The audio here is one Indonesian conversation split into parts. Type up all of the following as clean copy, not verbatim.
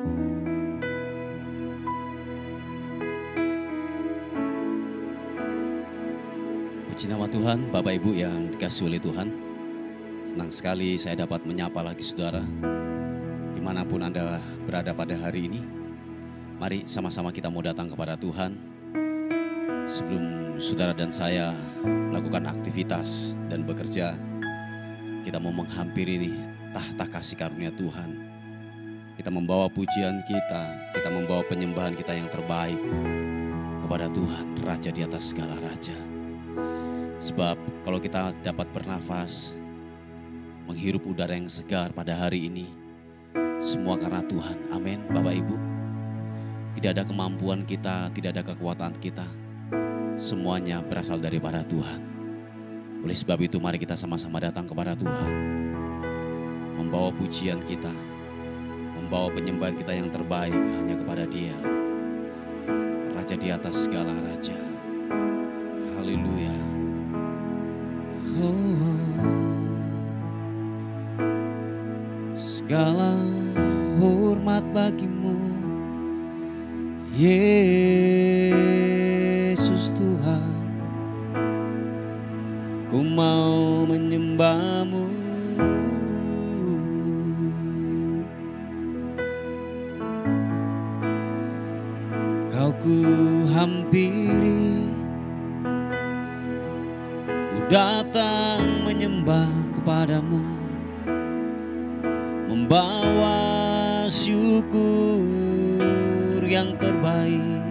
Puji nama Tuhan, Bapak Ibu yang dikasihi oleh Tuhan. Senang sekali saya dapat menyapa lagi saudara, dimanapun Anda berada pada hari ini. Mari sama-sama kita mau datang kepada Tuhan. Sebelum saudara dan saya melakukan aktivitas dan bekerja, kita mau menghampiri tahta kasih karunia Tuhan. Kita membawa pujian kita membawa penyembahan kita yang terbaik kepada Tuhan, Raja di atas segala raja. Sebab kalau kita dapat bernafas, menghirup udara yang segar pada hari ini, semua karena Tuhan. Amin, Bapak Ibu. Tidak ada kemampuan kita, tidak ada kekuatan kita. Semuanya berasal daripada Tuhan. Oleh sebab itu mari kita sama-sama datang kepada Tuhan. Membawa pujian kita, membawa penyembahan kita yang terbaik hanya kepada Dia. Raja di atas segala raja. Haleluya. Segala hormat bagimu, Yesus Tuhan. Ku mau menyembah-Mu. Kau ku hampiri, datang menyembah kepadamu, membawa syukur yang terbaik.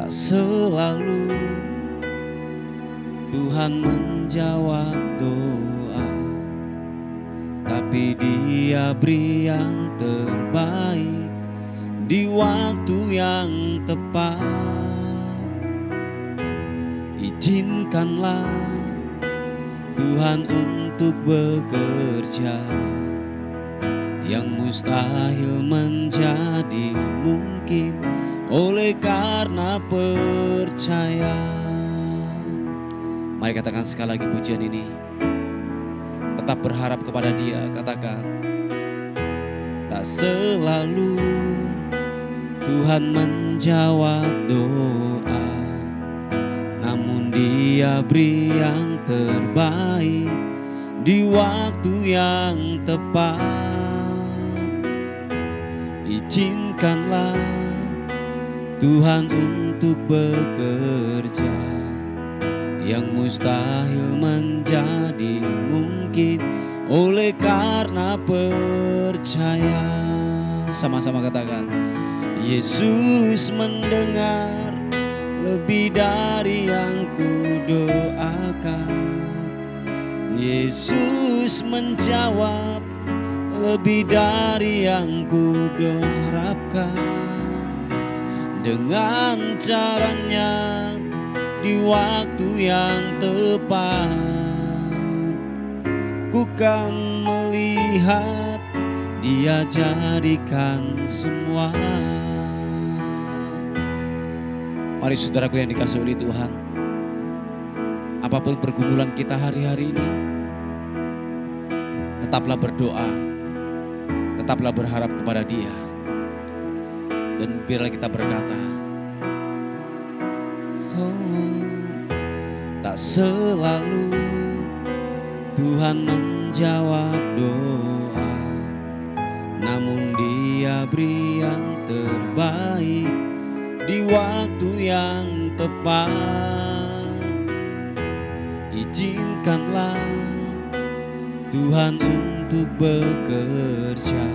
Tak selalu Tuhan menjawab doa, tapi Dia beri yang terbaik di waktu yang tepat. Izinkanlah Tuhan untuk bekerja, yang mustahil menjadi mungkin oleh karena percaya. Mari katakan sekali lagi pujian ini. Tetap berharap kepada Dia, katakan. Tak selalu Tuhan menjawab doa, namun Dia beri yang terbaik di waktu yang tepat. Izinkanlah Tuhan untuk bekerja, yang mustahil menjadi mungkin oleh karena percaya. Sama-sama katakan. Yesus mendengar lebih dari yang kudoakan. Yesus menjawab lebih dari yang kuharapkan. Dengan caranya di waktu yang tepat, ku kan melihat Dia jadikan semua. Mari saudaraku yang dikasihi oleh Tuhan, apapun pergumulan kita hari-hari ini, tetaplah berdoa, tetaplah berharap kepada Dia. Dan biarlah kita berkata, tak selalu Tuhan menjawab doa, namun Dia beri yang terbaik di waktu yang tepat. Izinkanlah Tuhan untuk bekerja,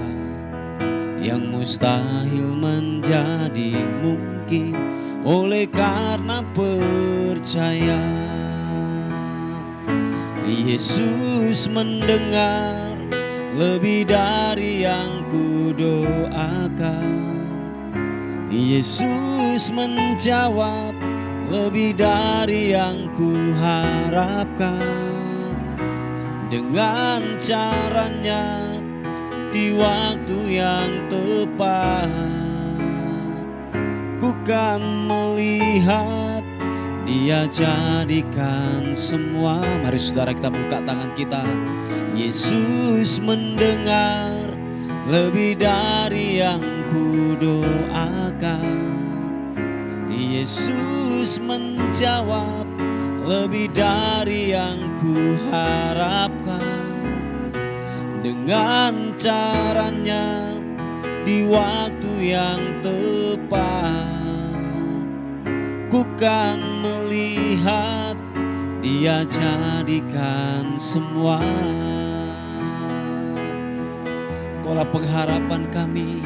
yang mustahil menjadi mungkin oleh karena percaya. Yesus mendengar lebih dari yang kudoakan. Yesus menjawab lebih dari yang kuharapkan. Dengan caranya di waktu yang tepat, ku kan melihat Dia jadikan semua. Mari saudara kita buka tangan kita. Yesus mendengar lebih dari yang kudoakan. Yesus menjawab lebih dari yang kuharapkan. Dengan caranya di waktu yang tepat, ku kan melihat Dia jadikan semua. Kaulah pengharapan kami,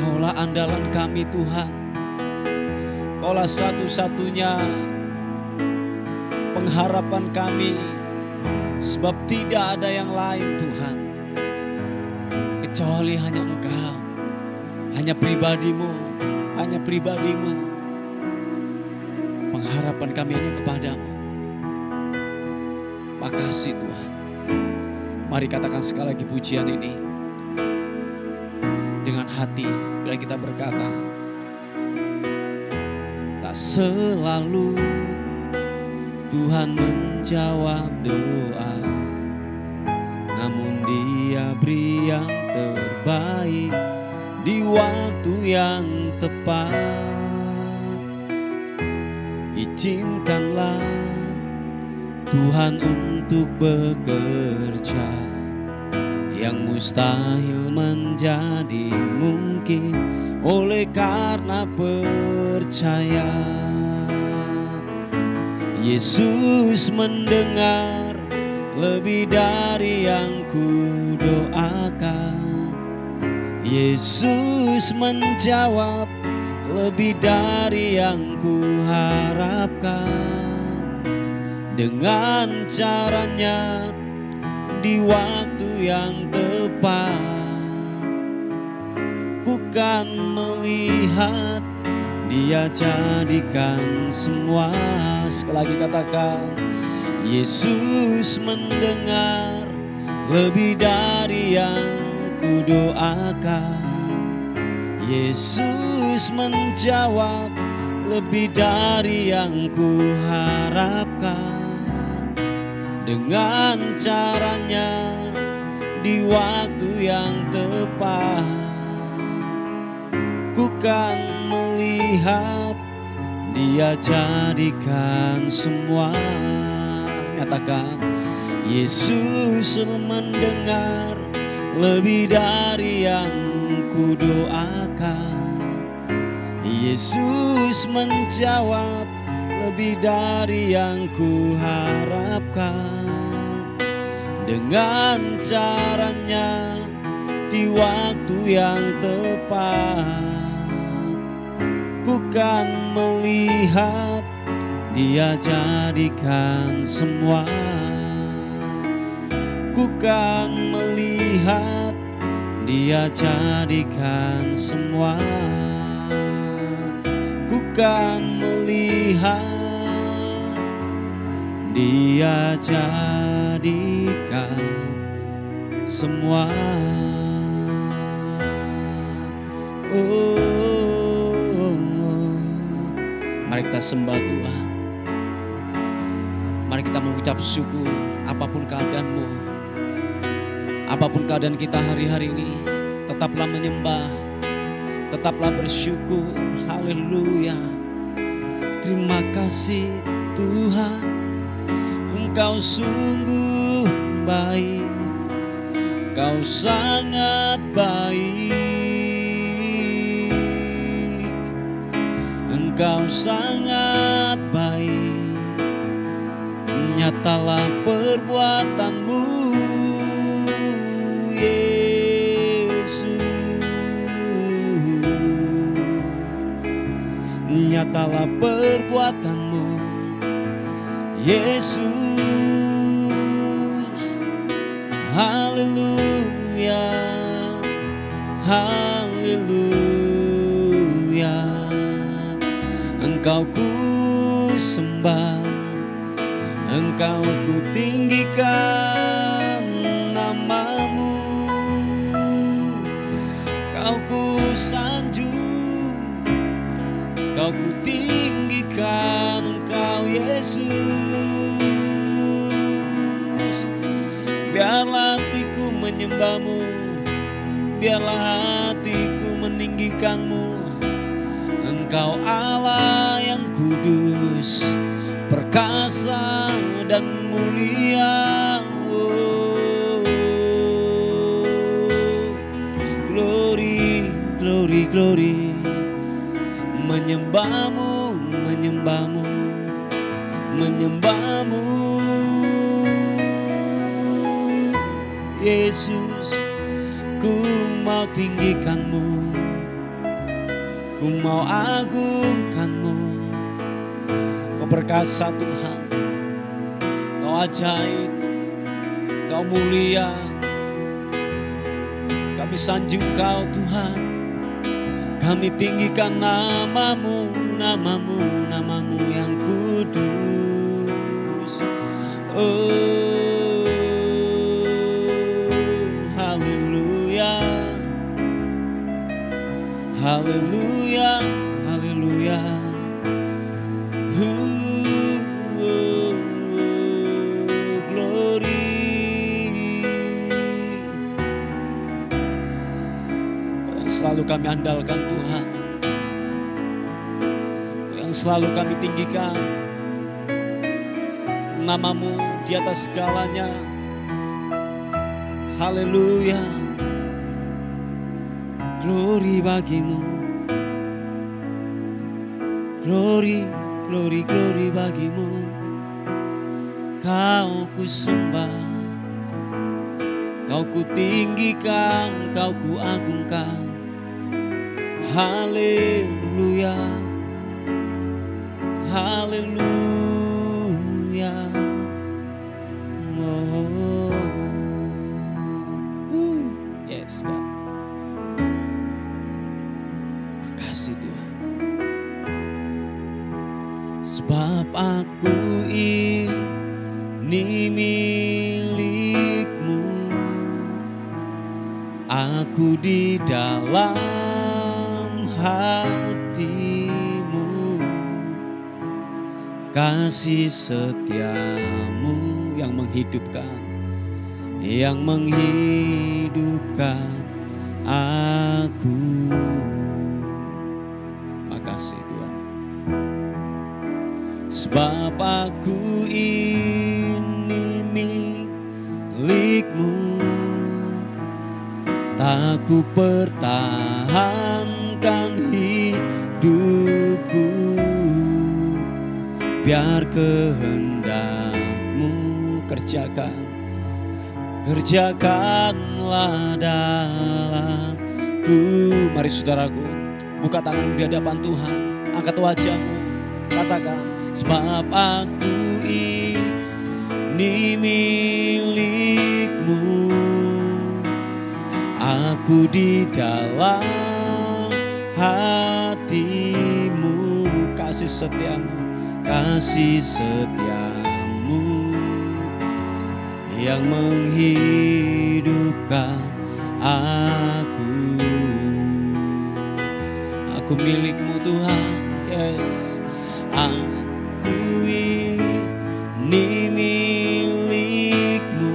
Kaulah andalan kami Tuhan. Kaulah satu-satunya pengharapan kami, sebab tidak ada yang lain Tuhan, kecuali hanya Engkau, hanya pribadi-Mu, hanya pribadi-Mu. Pengharapan kami hanya kepadamu. Makasih Tuhan. Mari katakan sekali lagi pujian ini dengan hati, bila kita berkata, tak selalu Tuhan menjawab doa, namun Dia beri yang terbaik di waktu yang tepat. Izinkanlah Tuhan untuk bekerja, yang mustahil menjadi mungkin oleh karena percaya. Yesus mendengar lebih dari yang kudoakan. Yesus menjawab lebih dari yang kuharapkan. Dengan caranya di waktu yang tepat, ku kan melihat Dia jadikan semua. Sekali lagi katakan, Yesus mendengar lebih dari yang kudoakan. Yesus menjawab lebih dari yang kuharapkan. Dengan caranya di waktu yang tepat, ku kan melihat Dia jadikan semua. Nyatakan, Yesus mendengar lebih dari yang kudoakan. Yesus menjawab lebih dari yang kuharapkan. Dengan caranya di waktu yang tepat, ku kan melihat Dia jadikan semua. Ku kan melihat Dia jadikan semua. Ku kan melihat Dia jadikan semua. Mari kita sembah Tuhan. Mari kita mengucap syukur apapun keadaanmu, apapun keadaan kita hari-hari ini. Tetaplah menyembah, tetaplah bersyukur. Haleluya. Terima kasih Tuhan, Engkau sungguh baik, Engkau sangat baik, Engkau sangat baik. Nyatalah perbuatanmu Yesus, nyatalah perbuatanmu Yesus. Haleluya, haleluya. Engkau ku sembah, Engkau ku tinggikan namamu, Kau ku sanjung, Kau ku tinggikan tinggikan Engkau Yesus. Biarlah hatiku menyembah-Mu, biarlah hatiku meninggikan-Mu. Engkau Allah yang kudus, perkasa dan mulia. Oh, glory, glory, glory. Menyembah-Mu, menyembah-Mu, menyembah-Mu. Yesus, ku mau tinggikan-Mu, ku mau agungkan-Mu. Kau perkasa Tuhan, Kau ajaib, Kau mulia. Kami sanjung Kau Tuhan, kami tinggikan nama-Mu, nama-Mu, nama-Mu yang kudus. Oh, haleluya, haleluya, haleluya. Glory. Kau yang selalu kami andalkan Tuhan, Kau yang selalu kami tinggikan. Nama-Mu di atas segalanya. Haleluya. Glory bagi-Mu. Glory, glory, glory bagi-Mu. Kau ku sembah, Kau ku tinggikan, Kau ku agungkan. Haleluya, haleluya. Oh, yes God. Makasih Tuhan. Sebab aku ini milik-Mu, aku di dalam hati-Mu. Kasih setia-Mu yang menghidupkan, yang menghidupkan aku. Makasih Tuhan. Sebab aku ini milik-Mu, tak ku pertahankan hidupku. Biar kehendak-Mu kerjakan, kerjakanlah dalamku. Mari saudaraku, buka tanganmu di hadapan Tuhan, angkat wajahmu, katakan, sebab aku ini milik-Mu, aku di dalam hati-Mu. Kasih setia-Mu, kasih setia-Mu yang menghidupkan aku. Aku milik-Mu Tuhan, yes. Aku ini milik-Mu,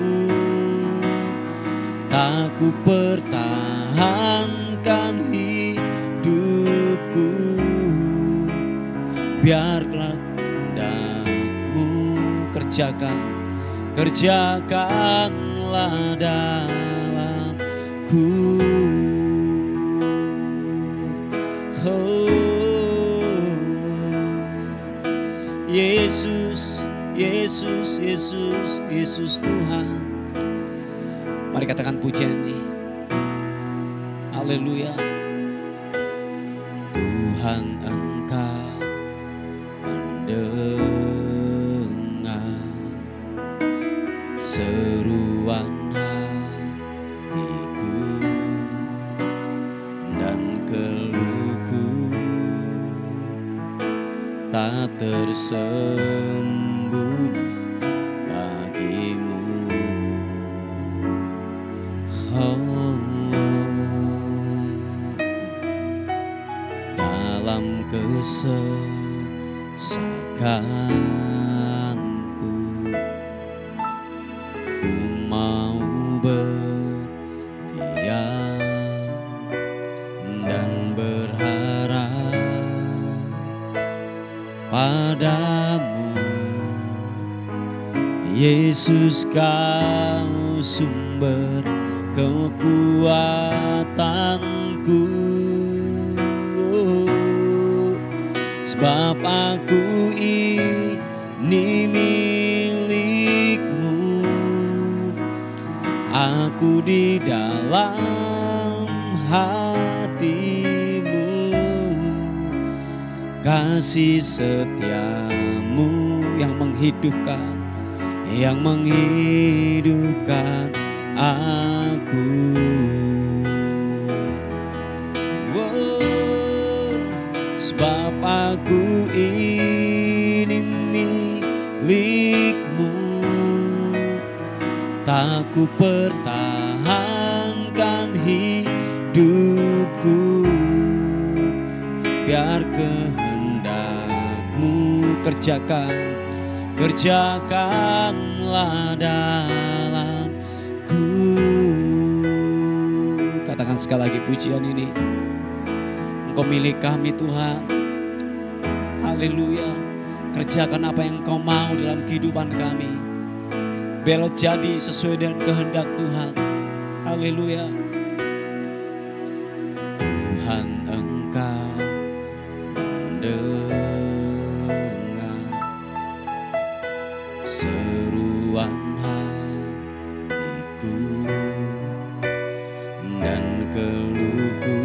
tak ku pertahankan hidupku. Biarlah kehendak-Mu kerjakan, kerjakanlah dalamku. Oh, Yesus, Yesus, Yesus, Yesus Tuhan. Mari katakan pujian ini. Haleluya. Tuhan Engkau mendengar seruan hatiku dan keluhku, tak tersembunyi bagimu. Oh, dalam kesesakan Yesus kau sumber kekuatanku, sebab aku ini milik-Mu. Aku di dalam hati-Mu, kasih setia-Mu yang menghidupkan aku. Sebab aku ini milik-Mu, tak ku pertahankan hidupku, biar kehendak-Mu kerjakanlah dalamku. Katakan sekali lagi pujian ini. Engkau milik kami Tuhan. Haleluya. Kerjakan apa yang Engkau mau dalam kehidupan kami, biar jadi sesuai dengan kehendak Tuhan. Haleluya. Tuhan, Engkau mendengar seruan hatiku dan keluhku,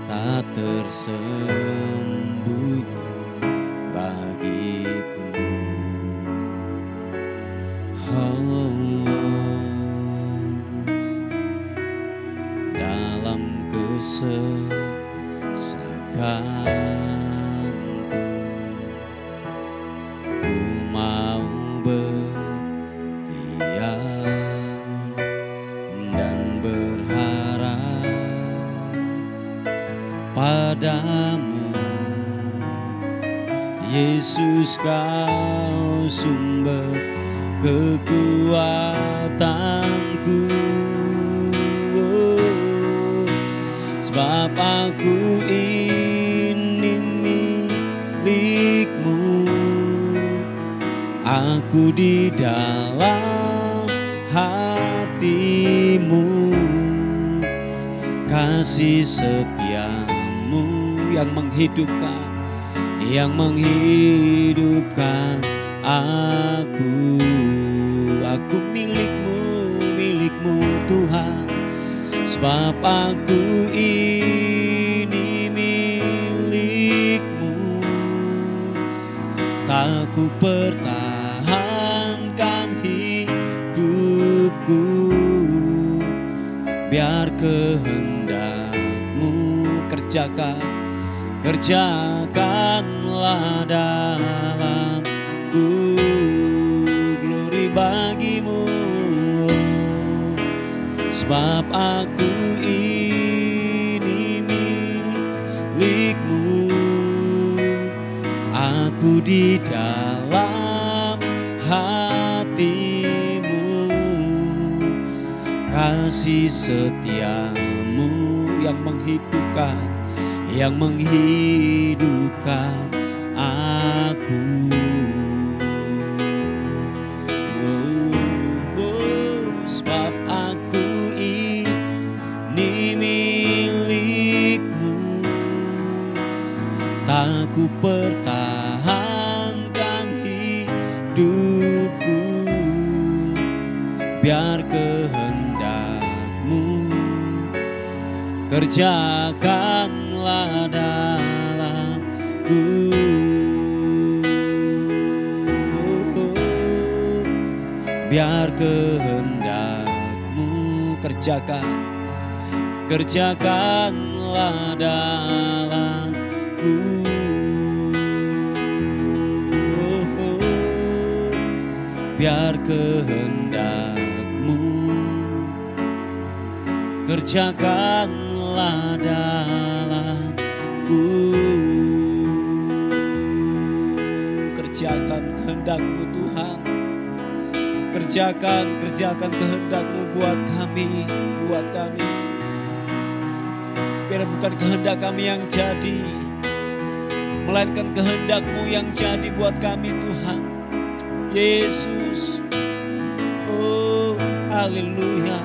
tak tersembunyi bagiku. Dalam kesesakanku, ku mau berdiam dan berharap padamu. Yesus kau sumber kekuatanku, sebab aku ini milik-Mu. Aku di dalam hati-Mu, kasih setia-Mu yang menghidupkan aku. Aku milik-Mu Tuhan, sebab aku ini milik-Mu. Tak ku pertahankan hidupku, biar kehendak-Mu kerjakanlah dalamku. Glory bagi-Mu, sebab aku ini milik-Mu. Aku di dalam hati-Mu, kasih setia-Mu yang menghidupkan aku. Sebab aku ini milik-Mu, tak ku pertahankan hidupku, biar kehendak-Mu kerjakanlah dalamku. Biar kehendak-Mu kerjakanlah dalamku. Biar kehendak-Mu kerjakanlah dalamku. Kerjakan kehendak-Mu Tuhan. Kerjakan kehendak-Mu buat kami. Biar bukan kehendak kami yang jadi, melainkan kehendak-Mu yang jadi buat kami Tuhan. Yesus. Oh, haleluya.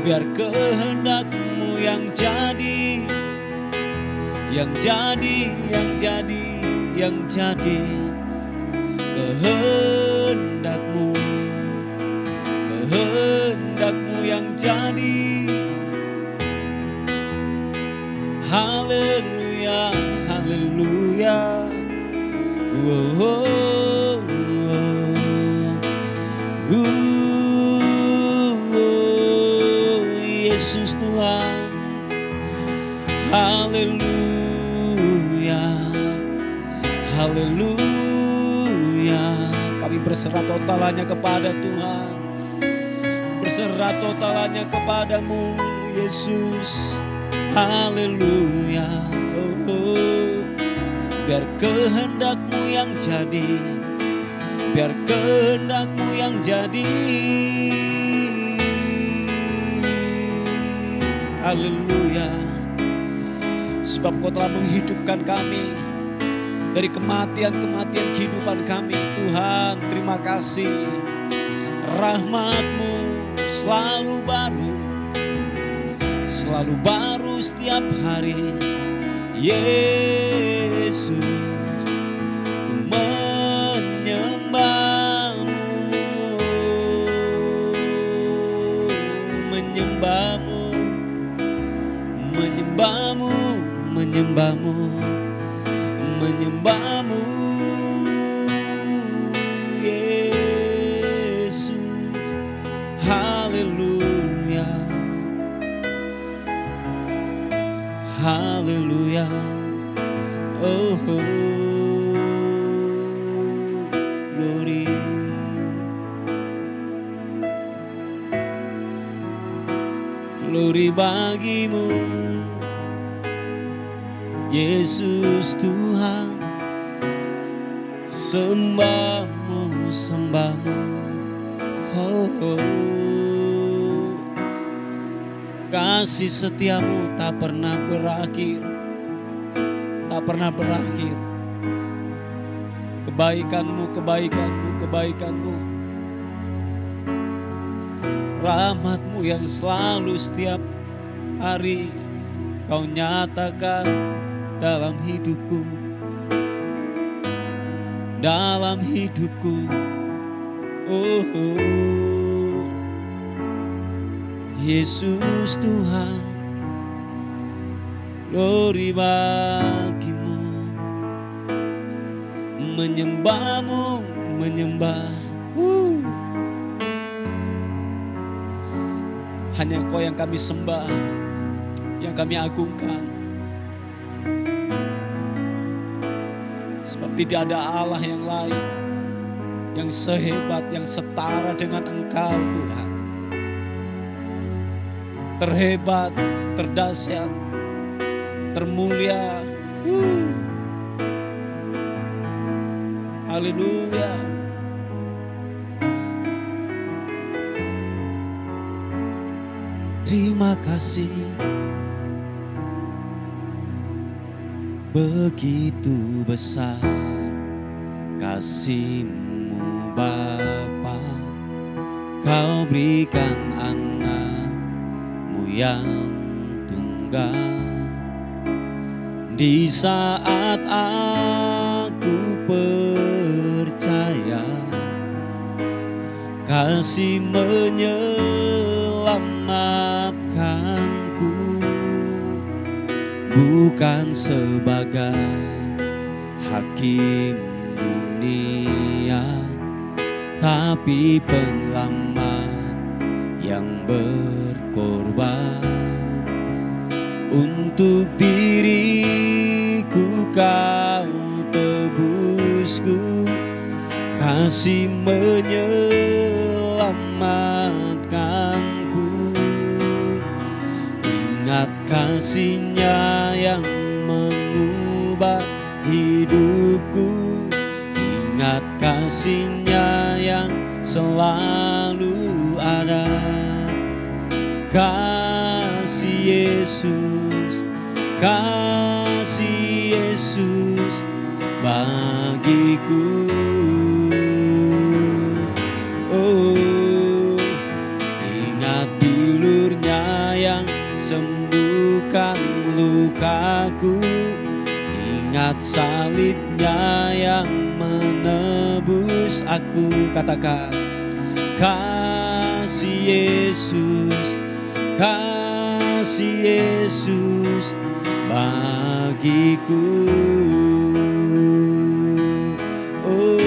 Biar kehendak-Mu yang jadi, yang jadi, yang jadi, yang jadi. Kehendak-Mu, kehendak-Mu yang jadi. Haleluya, haleluya. Oh, oh, oh, oh, Yesus Tuhan. Haleluya, haleluya. Kami berserah totalannya kepada Tuhan, berserah totalannya kepadamu Yesus. Haleluya. Oh, oh. Biar kehendak-Mu yang jadi, biar kehendak-Mu yang jadi. Haleluya. Sebab Kau telah menghidupkan kami dari kematian-kematian kehidupan kami. Tuhan, terima kasih. Rahmat-Mu selalu baru, selalu baru setiap hari. Yesus, ku menyembah-Mu, menyembah-Mu, menyembah-Mu, menyembah-Mu, menyembah-Mu, Yesus. Haleluya, haleluya. Oh, oh, glory. Glory bagi-Mu, Yesus Tuhan. Sembah-Mu, sembah-Mu. Oh, oh. Kasih setia-Mu tak pernah berakhir, tak pernah berakhir. Kebaikan-Mu, kebaikan-Mu, kebaikan-Mu. Rahmat-Mu yang selalu setiap hari Kau nyatakan dalam hidupku, dalam hidupku. Oh, oh. Yesus Tuhan, glory bagi-Mu. Menyembah-Mu, menyembah. Hanya Kau yang kami sembah, yang kami agungkan. Sebab tidak ada Allah yang lain yang sehebat, yang setara dengan Engkau Tuhan. Terhebat, terdahsyat, termulia. Haleluya. Terima kasih, begitu besar kasih-Mu Bapa. Kau berikan anak-Mu yang tunggal. Di saat aku percaya, kasih menyelamatkanku, bukan sebagai hakim dunia, tapi penyelamat yang berkorban. Untuk diriku Kau tebusku, kasih menyelamatkanku. Ingat kasih-Nya yang mengubah hidupku, ingat kasih-Nya yang selalu ada. Kasih Yesus, kasih Yesus bagiku. lukaku. Ingat salibnya yang menebus aku. Katakan, kasih Yesus, kasih Yesus bagiku. Oh,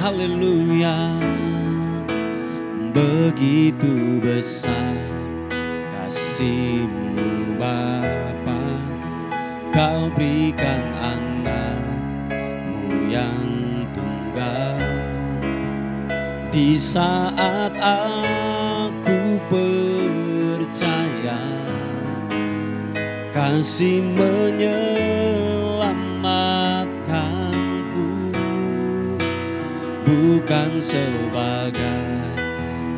haleluya. Begitu besar kasih-Mu Bapa, Kau berikan anak-Mu yang tunggal. Di saat aku percaya kasih menyelamatkanku, bukan sebagai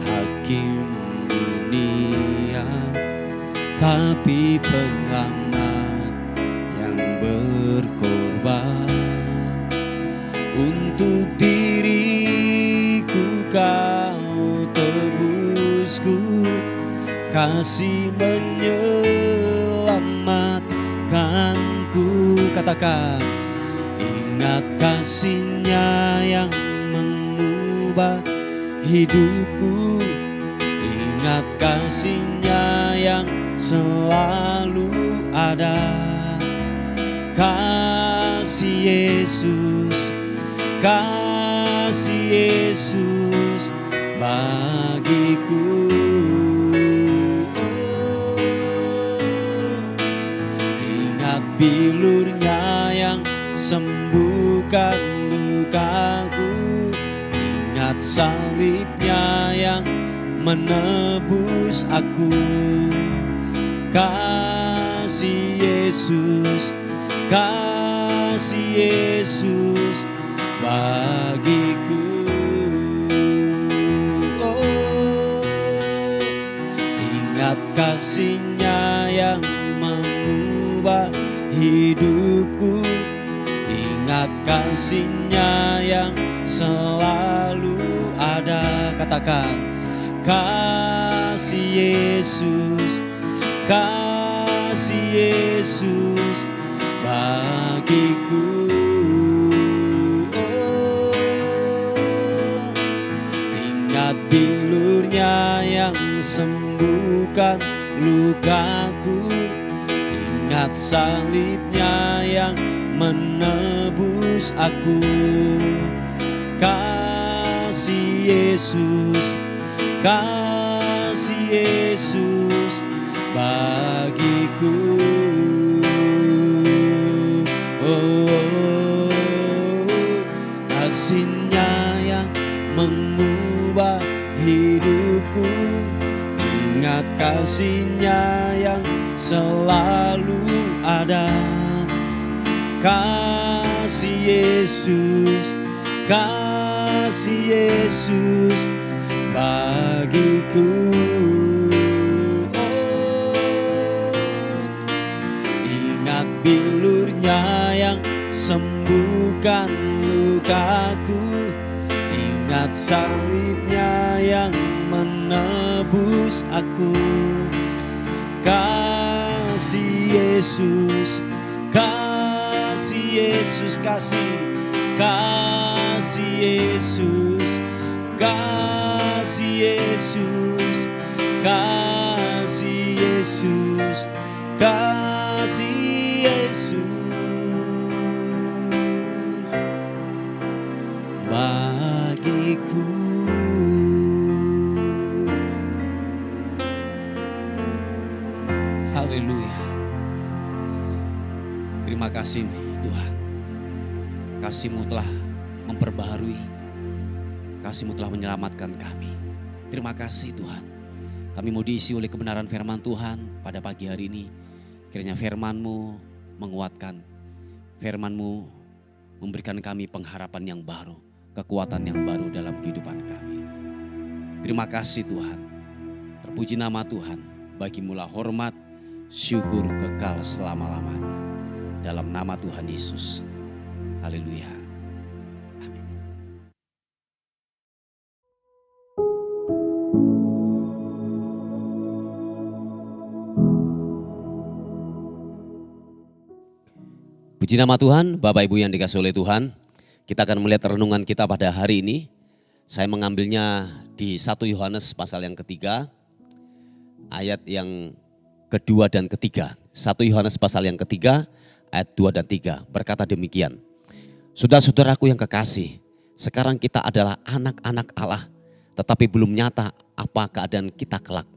hakim dunia, tapi penyelamat yang berkorban. Untuk diriku Kau tebusku, kasih menyelamatkanku. Katakan, ingat kasih-Nya yang mengubah hidupku. Ingat kasih-Nya yang selalu ada. Kasih Yesus, kasih Yesus bagiku. Oh, ingat bilur-Nya yang sembuhkan lukaku. Ingat salib-Nya yang menebus aku. Kasih Yesus, kasih Yesus bagiku. Oh, ingat kasih-Nya yang mengubah hidupku. Ingat kasih-Nya yang selalu ada. Katakan, kasih Yesus, kasih Yesus bagiku. Oh, ingat bilur-Nya yang sembuhkan lukaku. Ingat salib-Nya yang menebus aku. Kasih Yesus, kasih Yesus bagiku. Oh, kasih-Nya yang mengubah hidupku. Ingat kasih-Nya yang selalu ada. Kasih Yesus, kasih Yesus bagiku. Oh, ingat bilur-Nya yang sembuhkan lukaku. Ingat salib-Nya yang menebus aku. Kasih Yesus, kasih Yesus, kasih Yesus, kasih Yesus, kasih Yesus, kasih Yesus bagiku. Haleluya. Terima kasih Tuhan. Kasih-Mu telah memperbaharui. Kasih-Mu telah menyelamatkan kami. Terima kasih Tuhan. Kami mau diisi oleh kebenaran firman Tuhan pada pagi hari ini. Kiranya firman-Mu menguatkan. Firman-Mu memberikan kami pengharapan yang baru. Kekuatan yang baru dalam kehidupan kami. Terima kasih Tuhan. Terpuji nama Tuhan. Bagi-Mu lah hormat, syukur kekal selama-lamanya. Dalam nama Tuhan Yesus. Haleluya. Amin. Puji nama Tuhan, Bapak Ibu yang dikasihi oleh Tuhan. Kita akan melihat renungan kita pada hari ini. Saya mengambilnya di 1 Yohanes pasal yang ketiga, ayat yang kedua dan ketiga. 1 Yohanes pasal yang ketiga, ayat 2 dan 3. Berkata demikian. Saudara-saudaraku yang kekasih, sekarang kita adalah anak-anak Allah, tetapi belum nyata apa keadaan kita kelak.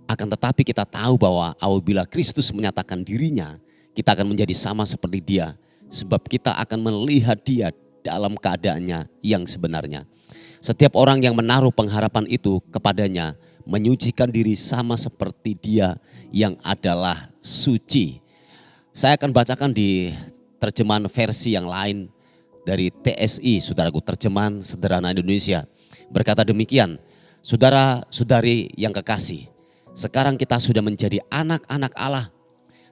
Akan tetapi kita tahu bahwa apabila Kristus menyatakan dirinya, kita akan menjadi sama seperti Dia, sebab kita akan melihat Dia dalam keadaannya yang sebenarnya. Setiap orang yang menaruh pengharapan itu kepadanya menyucikan diri sama seperti Dia yang adalah suci. Saya akan bacakan di terjemahan versi yang lain dari TSI, saudaraku, terjemahan sederhana Indonesia. Berkata demikian, saudara-saudari yang kekasih, sekarang kita sudah menjadi anak-anak Allah,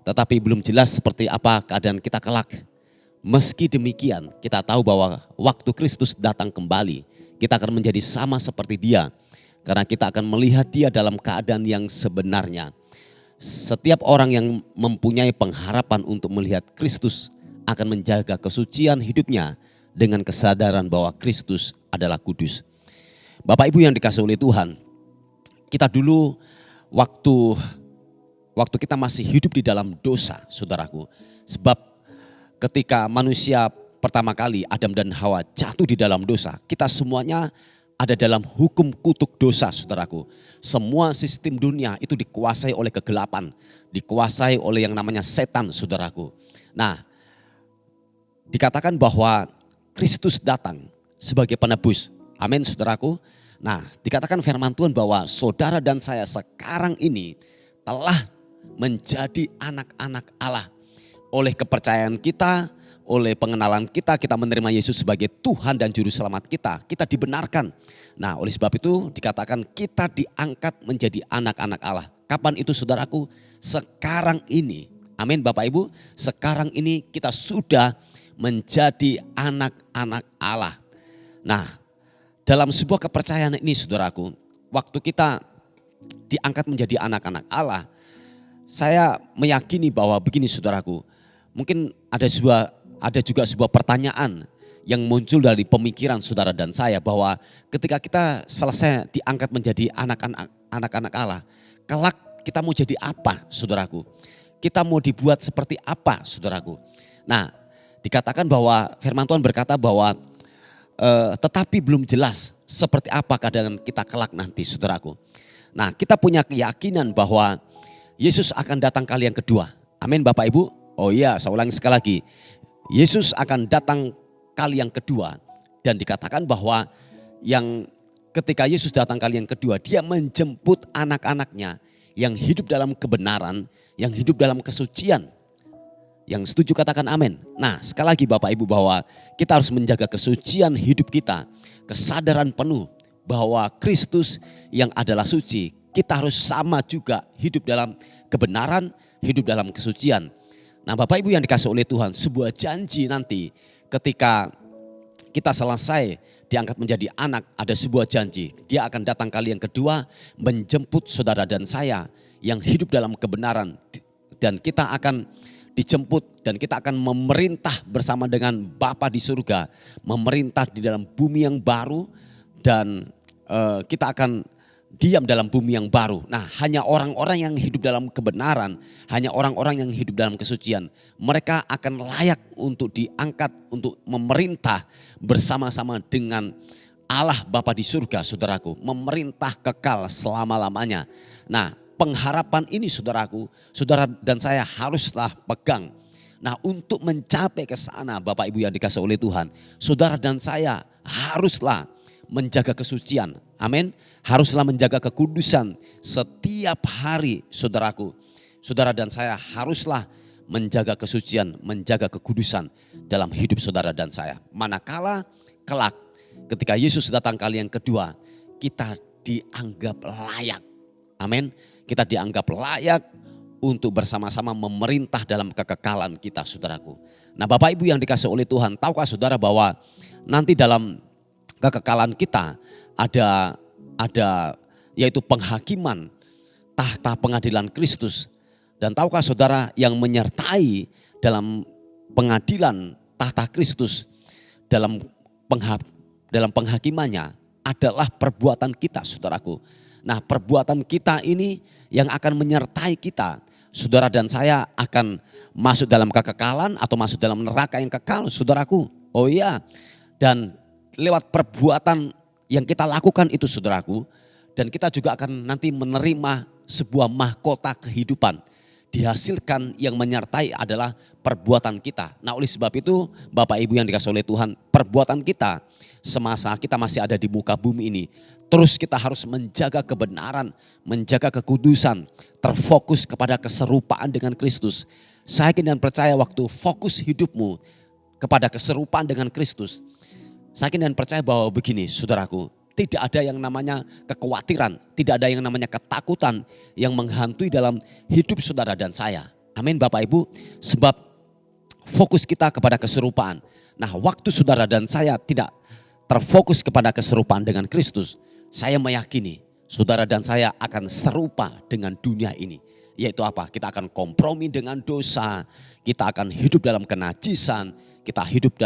tetapi belum jelas seperti apa keadaan kita kelak. Meski demikian, kita tahu bahwa waktu Kristus datang kembali, kita akan menjadi sama seperti Dia, karena kita akan melihat Dia dalam keadaan yang sebenarnya. Setiap orang yang mempunyai pengharapan untuk melihat Kristus akan menjaga kesucian hidupnya dengan kesadaran bahwa Kristus adalah kudus. Bapak Ibu yang dikasihi oleh Tuhan, kita dulu waktu kita masih hidup di dalam dosa, saudaraku. Sebab ketika manusia pertama kali Adam dan Hawa jatuh di dalam dosa, kita semuanya ada dalam hukum kutuk dosa, saudaraku. Semua sistem dunia itu dikuasai oleh kegelapan, dikuasai oleh yang namanya setan, saudaraku. Nah, dikatakan bahwa Kristus datang sebagai penebus. Amin, saudaraku. Nah, dikatakan firman Tuhan bahwa saudara dan saya sekarang ini telah menjadi anak-anak Allah. Oleh kepercayaan kita, oleh pengenalan kita, kita menerima Yesus sebagai Tuhan dan Juru Selamat kita. Kita dibenarkan. Nah, oleh sebab itu dikatakan kita diangkat menjadi anak-anak Allah. Kapan itu, saudaraku? Sekarang ini. Amin, Bapak Ibu. Sekarang ini kita sudah menjadi anak-anak Allah. Nah, dalam sebuah kepercayaan ini, saudaraku, waktu kita diangkat menjadi anak-anak Allah, saya meyakini bahwa begini, saudaraku, mungkin ada juga sebuah pertanyaan yang muncul dari pemikiran saudara dan saya, bahwa ketika kita selesai diangkat menjadi anak-anak Allah, kelak kita mau jadi apa, saudaraku? Kita mau dibuat seperti apa, saudaraku? Nah, dikatakan bahwa firman Tuhan berkata bahwa tetapi belum jelas seperti apa keadaan kita kelak nanti, saudaraku. Nah, kita punya keyakinan bahwa Yesus akan datang kali yang kedua. Amin, Bapak Ibu. Oh iya, saya ulangi sekali lagi. Yesus akan datang kali yang kedua. Dan dikatakan bahwa yang ketika Yesus datang kali yang kedua, Dia menjemput anak-anaknya yang hidup dalam kebenaran, yang hidup dalam kesucian. Yang setuju katakan amin. Nah, sekali lagi Bapak Ibu, bahwa kita harus menjaga kesucian hidup kita. Kesadaran penuh bahwa Kristus yang adalah suci, kita harus sama juga hidup dalam kebenaran, hidup dalam kesucian. Nah, Bapak Ibu yang dikasihi oleh Tuhan, sebuah janji nanti ketika kita selesai diangkat menjadi anak, ada sebuah janji. Dia akan datang kali yang kedua menjemput saudara dan saya yang hidup dalam kebenaran. Dan kita akan dijemput dan kita akan memerintah bersama dengan Bapa di surga. Memerintah di dalam bumi yang baru dan kita akan diam dalam bumi yang baru. Nah, hanya orang-orang yang hidup dalam kebenaran, hanya orang-orang yang hidup dalam kesucian, mereka akan layak untuk diangkat untuk memerintah bersama-sama dengan Allah Bapa di surga, saudaraku. Memerintah kekal selama-lamanya. Nah, pengharapan ini, saudaraku, saudara dan saya haruslah pegang. Nah, untuk mencapai ke sana, Bapak Ibu yang dikasihi oleh Tuhan, saudara dan saya haruslah menjaga kesucian. Amin. Haruslah menjaga kekudusan setiap hari, saudaraku. Saudara dan saya haruslah menjaga kesucian, menjaga kekudusan dalam hidup saudara dan saya. Manakala kelak ketika Yesus datang kali yang kedua, kita dianggap layak. Amin. Kita dianggap layak untuk bersama-sama memerintah dalam kekekalan kita, saudaraku. Nah, Bapak Ibu yang dikasihi oleh Tuhan, tahukah saudara bahwa nanti dalam kekekalan kita ada yaitu penghakiman tahta pengadilan Kristus. Dan tahukah saudara yang menyertai dalam pengadilan tahta Kristus dalam penghakimannya adalah perbuatan kita, saudaraku. Nah, perbuatan kita ini yang akan menyertai kita. Saudara dan saya akan masuk dalam kekekalan atau masuk dalam neraka yang kekal, saudaraku. Oh iya, dan lewat perbuatan yang kita lakukan itu, saudaraku, dan kita juga akan nanti menerima sebuah mahkota kehidupan. Dihasilkan yang menyertai adalah perbuatan kita. Nah, oleh sebab itu Bapak Ibu yang dikasihi oleh Tuhan, perbuatan kita semasa kita masih ada di muka bumi ini, terus kita harus menjaga kebenaran, menjaga kekudusan, terfokus kepada keserupaan dengan Kristus. Saya yakin dan percaya waktu fokus hidupmu kepada keserupaan dengan Kristus, saya yakin dan percaya bahwa begini, saudaraku, tidak ada yang namanya kekhawatiran, tidak ada yang namanya ketakutan yang menghantui dalam hidup saudara dan saya. Amin Bapak Ibu, sebab fokus kita kepada keserupaan. Nah, waktu saudara dan saya tidak terfokus kepada keserupaan dengan Kristus, saya meyakini saudara dan saya akan serupa dengan dunia ini. Yaitu apa? Kita akan kompromi dengan dosa, kita akan hidup dalam kenajisan, kita hidup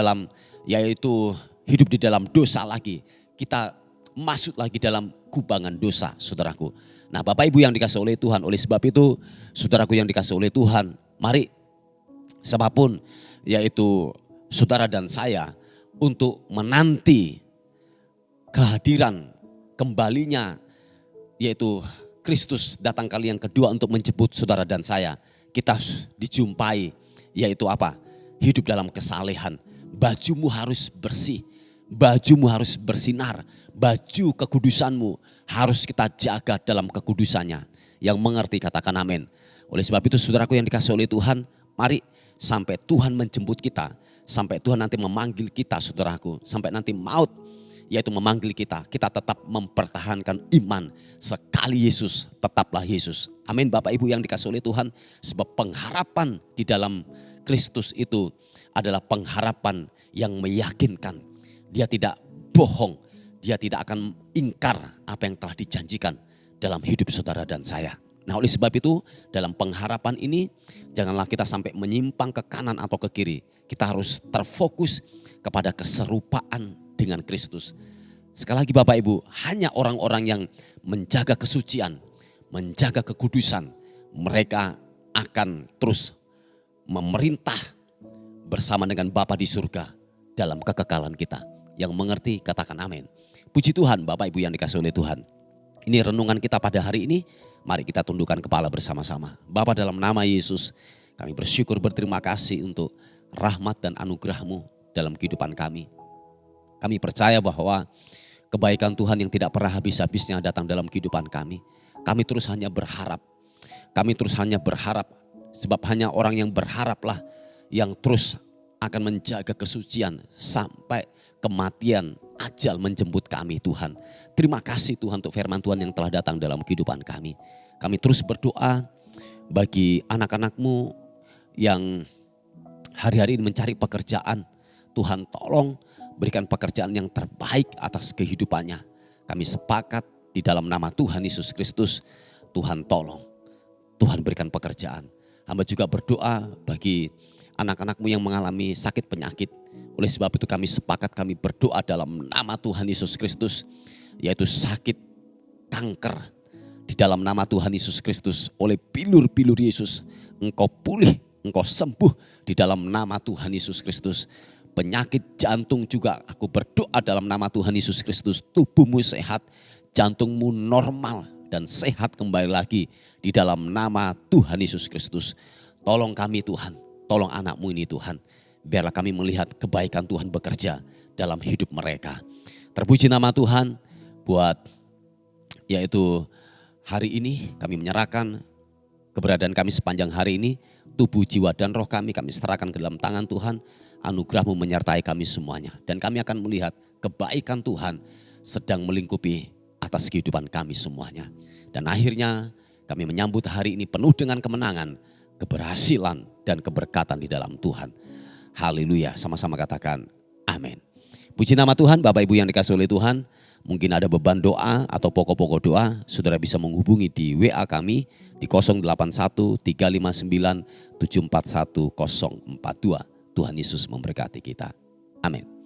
di dalam dosa lagi. Kita masuk lagi dalam kubangan dosa, saudaraku. Nah, Bapak Ibu yang dikasihi oleh Tuhan, oleh sebab itu saudaraku yang dikasihi oleh Tuhan, mari siapapun yaitu saudara dan saya untuk menanti kehadiran kembalinya, yaitu Kristus datang kali yang kedua untuk menjemput saudara dan saya. Kita dijumpai, yaitu apa? Hidup dalam kesalehan. Bajumu harus bersih, bajumu harus bersinar. Baju kekudusanmu harus kita jaga dalam kekudusannya. Yang mengerti katakan amin. Oleh sebab itu saudaraku yang dikasihi oleh Tuhan, mari sampai Tuhan menjemput kita, sampai Tuhan nanti memanggil kita, saudaraku, sampai nanti maut yaitu memanggil kita, kita tetap mempertahankan iman. Sekali Yesus, tetaplah Yesus. Amin Bapak Ibu yang dikasihi oleh Tuhan, sebab pengharapan di dalam Kristus itu adalah pengharapan yang meyakinkan. Dia tidak bohong. Dia tidak akan ingkar apa yang telah dijanjikan dalam hidup saudara dan saya. Nah, oleh sebab itu dalam pengharapan ini janganlah kita sampai menyimpang ke kanan atau ke kiri. Kita harus terfokus kepada keserupaan dengan Kristus. Sekali lagi Bapak Ibu, hanya orang-orang yang menjaga kesucian, menjaga kekudusan, mereka akan terus memerintah bersama dengan Bapa di surga dalam kekekalan kita. Yang mengerti katakan amin. Puji Tuhan Bapak Ibu yang dikasihi oleh Tuhan. Ini renungan kita pada hari ini. Mari kita tundukkan kepala bersama-sama. Bapa, dalam nama Yesus kami bersyukur berterima kasih untuk rahmat dan anugerah-Mu dalam kehidupan kami. Kami percaya bahwa kebaikan Tuhan yang tidak pernah habis-habisnya datang dalam kehidupan kami. Kami terus hanya berharap. Kami terus hanya berharap. Sebab hanya orang yang berharaplah yang terus akan menjaga kesucian sampai kematian ajal menjemput kami Tuhan. Terima kasih Tuhan untuk firman Tuhan yang telah datang dalam kehidupan kami. Kami terus berdoa bagi anak-anak-Mu yang hari-hari ini mencari pekerjaan. Tuhan tolong berikan pekerjaan yang terbaik atas kehidupannya. Kami sepakat di dalam nama Tuhan Yesus Kristus. Tuhan tolong, Tuhan berikan pekerjaan. Hamba juga berdoa bagi anak-anak-Mu yang mengalami sakit penyakit. Oleh sebab itu kami sepakat, kami berdoa dalam nama Tuhan Yesus Kristus. Yaitu sakit kanker. Di dalam nama Tuhan Yesus Kristus. Oleh bilur-bilur Yesus. Engkau pulih, engkau sembuh. Di dalam nama Tuhan Yesus Kristus. Penyakit jantung juga aku berdoa dalam nama Tuhan Yesus Kristus. Tubuhmu sehat, jantungmu normal dan sehat kembali lagi. Di dalam nama Tuhan Yesus Kristus. Tolong kami Tuhan, tolong anak-Mu ini Tuhan. Biarlah kami melihat kebaikan Tuhan bekerja dalam hidup mereka. Terpuji nama Tuhan buat yaitu hari ini kami menyerahkan keberadaan kami sepanjang hari ini. Tubuh, jiwa dan roh kami serahkan ke dalam tangan Tuhan. Anugerah-Mu menyertai kami semuanya. Dan kami akan melihat kebaikan Tuhan sedang melingkupi atas kehidupan kami semuanya. Dan akhirnya kami menyambut hari ini penuh dengan kemenangan, keberhasilan dan keberkatan di dalam Tuhan. Haleluya, sama-sama katakan amin. Puji nama Tuhan. Bapak Ibu yang dikasihi oleh Tuhan, mungkin ada beban doa atau pokok-pokok doa, saudara bisa menghubungi di WA kami di 081 359 741 042. Tuhan Yesus memberkati kita. Amin.